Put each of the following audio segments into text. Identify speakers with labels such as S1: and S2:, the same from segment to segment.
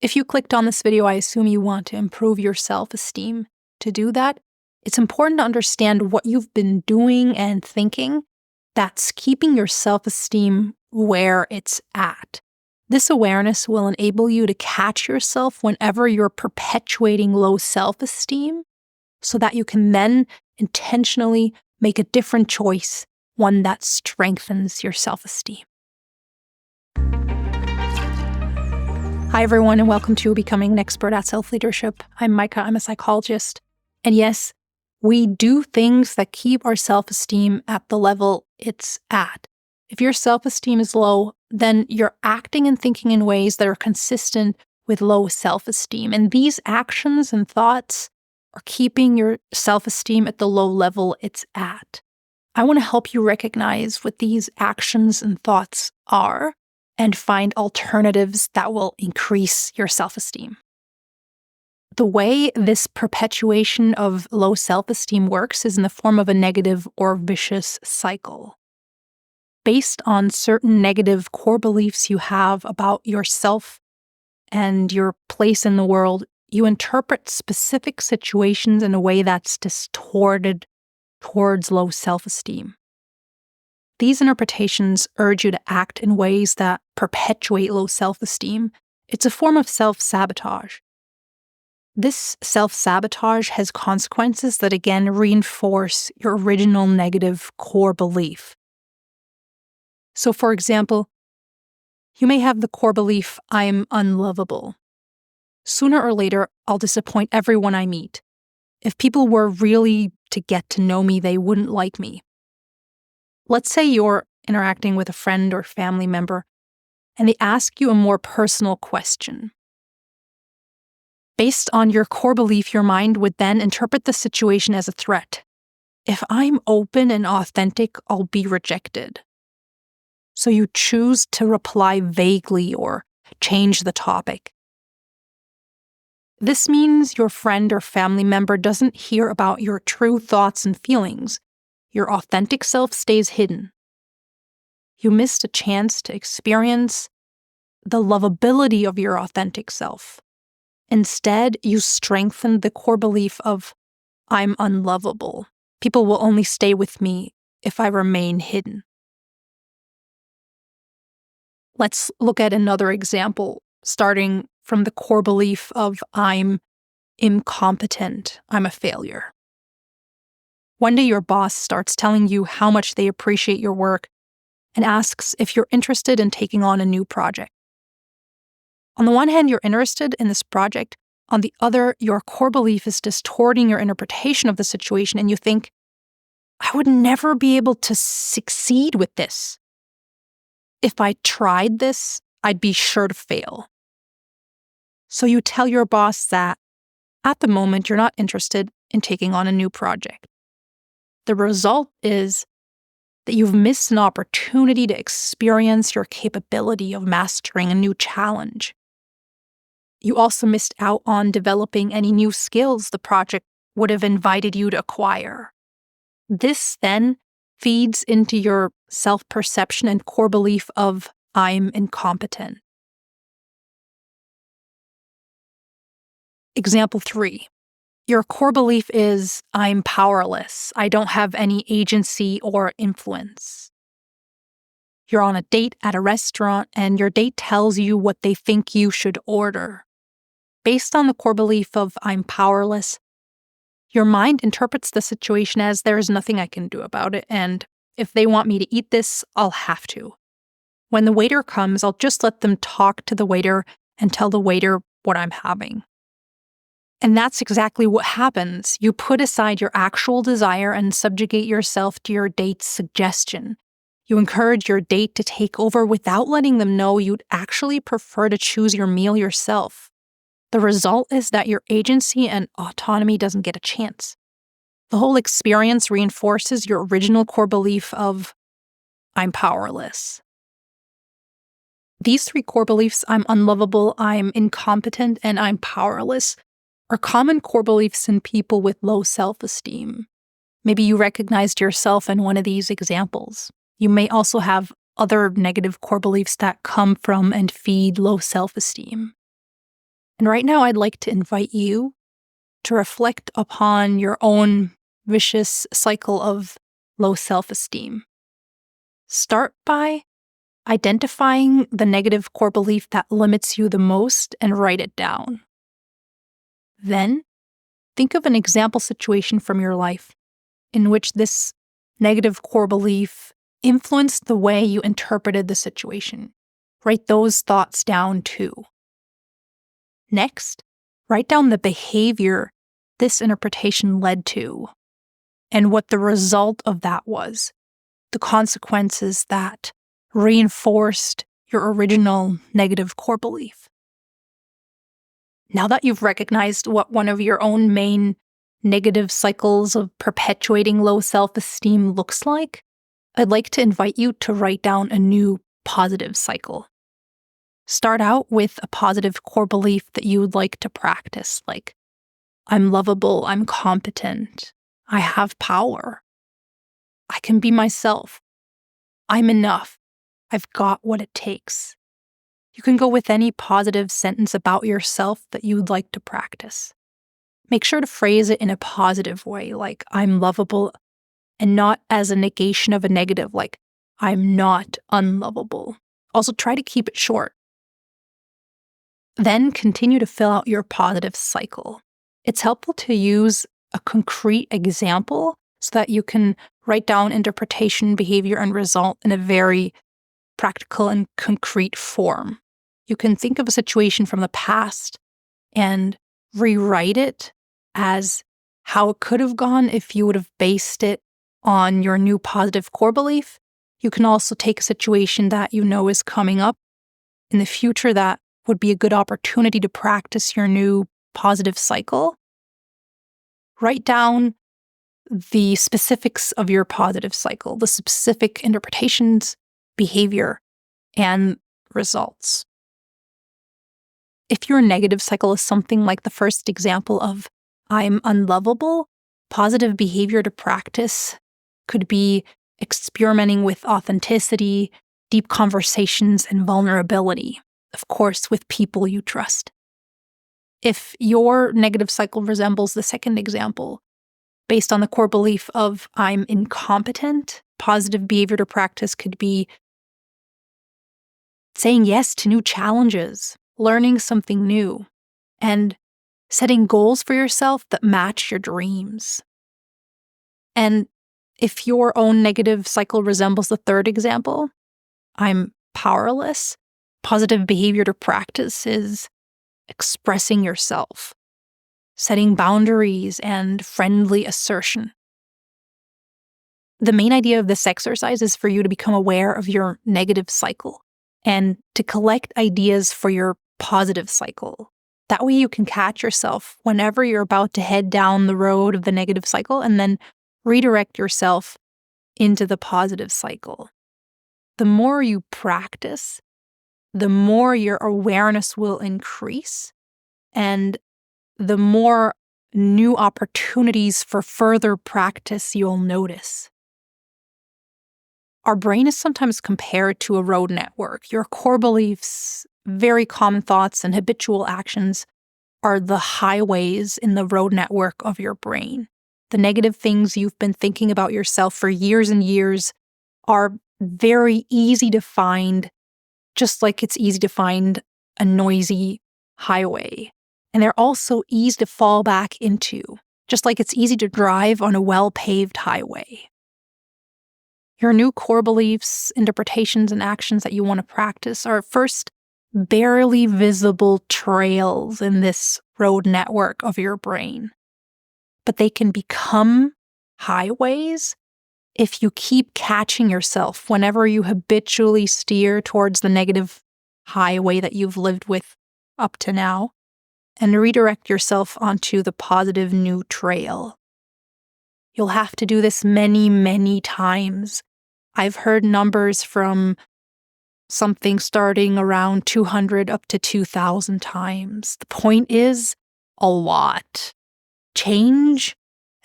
S1: If you clicked on this video, I assume you want to improve your self-esteem. To do that, it's important to understand what you've been doing and thinking that's keeping your self-esteem where it's at. This awareness will enable you to catch yourself whenever you're perpetuating low self-esteem so that you can then intentionally make a different choice, one that strengthens your self-esteem. Hi everyone, and welcome to Becoming an Expert at Self-Leadership. I'm Maika, I'm a psychologist. And yes, we do things that keep our self-esteem at the level it's at. If your self-esteem is low, then you're acting and thinking in ways that are consistent with low self-esteem. And these actions and thoughts are keeping your self-esteem at the low level it's at. I want to help you recognize what these actions and thoughts are and find alternatives that will increase your self-esteem. The way this perpetuation of low self-esteem works is in the form of a negative or vicious cycle. Based on certain negative core beliefs you have about yourself and your place in the world, you interpret specific situations in a way that's distorted towards low self-esteem. These interpretations urge you to act in ways that perpetuate low self-esteem. It's a form of self-sabotage. This self-sabotage has consequences that again reinforce your original negative core belief. So, for example, you may have the core belief, I'm unlovable. Sooner or later, I'll disappoint everyone I meet. If people were really to get to know me, they wouldn't like me. Let's say you're interacting with a friend or family member, and they ask you a more personal question. Based on your core belief, your mind would then interpret the situation as a threat. If I'm open and authentic, I'll be rejected. So you choose to reply vaguely or change the topic. This means your friend or family member doesn't hear about your true thoughts and feelings. Your authentic self stays hidden. You missed a chance to experience the lovability of your authentic self. Instead, you strengthened the core belief of, I'm unlovable. People will only stay with me if I remain hidden. Let's look at another example, starting from the core belief of, I'm incompetent, I'm a failure. One day your boss starts telling you how much they appreciate your work and asks if you're interested in taking on a new project. On the one hand, you're interested in this project. On the other, your core belief is distorting your interpretation of the situation, and you think, I would never be able to succeed with this. If I tried this, I'd be sure to fail. So you tell your boss that, at the moment, you're not interested in taking on a new project. The result is that you've missed an opportunity to experience your capability of mastering a new challenge. You also missed out on developing any new skills the project would have invited you to acquire. This then feeds into your self-perception and core belief of, I'm incompetent. Example 3. Your core belief is, I'm powerless. I don't have any agency or influence. You're on a date at a restaurant, and your date tells you what they think you should order. Based on the core belief of, I'm powerless, your mind interprets the situation as, there's nothing I can do about it, and if they want me to eat this, I'll have to. When the waiter comes, I'll just let them talk to the waiter and tell the waiter what I'm having. And that's exactly what happens. You put aside your actual desire and subjugate yourself to your date's suggestion. You encourage your date to take over without letting them know you'd actually prefer to choose your meal yourself. The result is that your agency and autonomy doesn't get a chance. The whole experience reinforces your original core belief of, I'm powerless. These 3 core beliefs, I'm unlovable, I'm incompetent, and I'm powerless, are common core beliefs in people with low self-esteem. Maybe you recognized yourself in one of these examples. You may also have other negative core beliefs that come from and feed low self-esteem. And right now, I'd like to invite you to reflect upon your own vicious cycle of low self-esteem. Start by identifying the negative core belief that limits you the most and write it down. Then, think of an example situation from your life in which this negative core belief influenced the way you interpreted the situation. Write those thoughts down too. Next, write down the behavior this interpretation led to and what the result of that was, the consequences that reinforced your original negative core belief. Now that you've recognized what one of your own main negative cycles of perpetuating low self-esteem looks like, I'd like to invite you to write down a new positive cycle. Start out with a positive core belief that you would like to practice, like, I'm lovable, I'm competent, I have power, I can be myself, I'm enough, I've got what it takes. You can go with any positive sentence about yourself that you would like to practice. Make sure to phrase it in a positive way, like, I'm lovable, and not as a negation of a negative, like, I'm not unlovable. Also, try to keep it short. Then continue to fill out your positive cycle. It's helpful to use a concrete example so that you can write down interpretation, behavior, and result in a very practical and concrete form. You can think of a situation from the past and rewrite it as how it could have gone if you would have based it on your new positive core belief. You can also take a situation that you know is coming up in the future that would be a good opportunity to practice your new positive cycle. Write down the specifics of your positive cycle, the specific interpretations, behavior, and results. If your negative cycle is something like the first example of I'm unlovable, positive behavior to practice could be experimenting with authenticity, deep conversations, and vulnerability, of course, with people you trust. If your negative cycle resembles the second example, based on the core belief of I'm incompetent, positive behavior to practice could be saying yes to new challenges, learning something new, and setting goals for yourself that match your dreams. And if your own negative cycle resembles the third example, I'm powerless, positive behavior to practice is expressing yourself, setting boundaries, and friendly assertion. The main idea of this exercise is for you to become aware of your negative cycle and to collect ideas for your positive cycle. That way you can catch yourself whenever you're about to head down the road of the negative cycle and then redirect yourself into the positive cycle. The more you practice, the more your awareness will increase and the more new opportunities for further practice you'll notice. Our brain is sometimes compared to a road network. Your core beliefs, very common thoughts, and habitual actions are the highways in the road network of your brain. The negative things you've been thinking about yourself for years and years are very easy to find, just like it's easy to find a noisy highway. And they're also easy to fall back into, just like it's easy to drive on a well-paved highway. Your new core beliefs, interpretations, and actions that you want to practice are first barely visible trails in this road network of your brain. But they can become highways if you keep catching yourself whenever you habitually steer towards the negative highway that you've lived with up to now and redirect yourself onto the positive new trail. You'll have to do this many, many times. I've heard numbers from something starting around 200 up to 2,000 times. The point is a lot. Change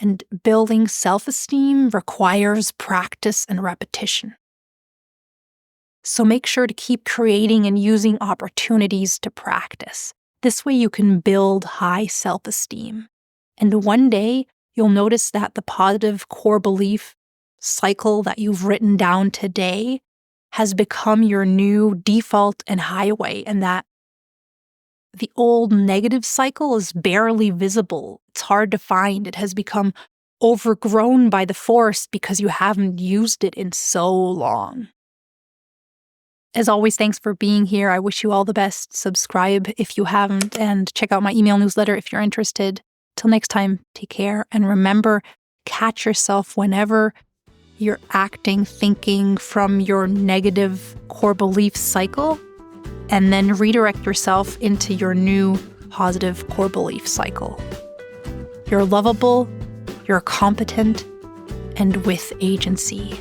S1: and building self-esteem requires practice and repetition. So make sure to keep creating and using opportunities to practice. This way you can build high self-esteem. And one day, you'll notice that the positive core belief cycle that you've written down today has become your new default and highway, and that the old negative cycle is barely visible. It's hard to find. It has become overgrown by the force because you haven't used it in so long. As always, thanks for being here. I wish you all the best. Subscribe if you haven't, and check out my email newsletter if you're interested. Till next time, take care. And remember, catch yourself whenever you're acting, thinking from your negative core belief cycle, and then redirect yourself into your new positive core belief cycle. You're lovable, you're competent, and with agency.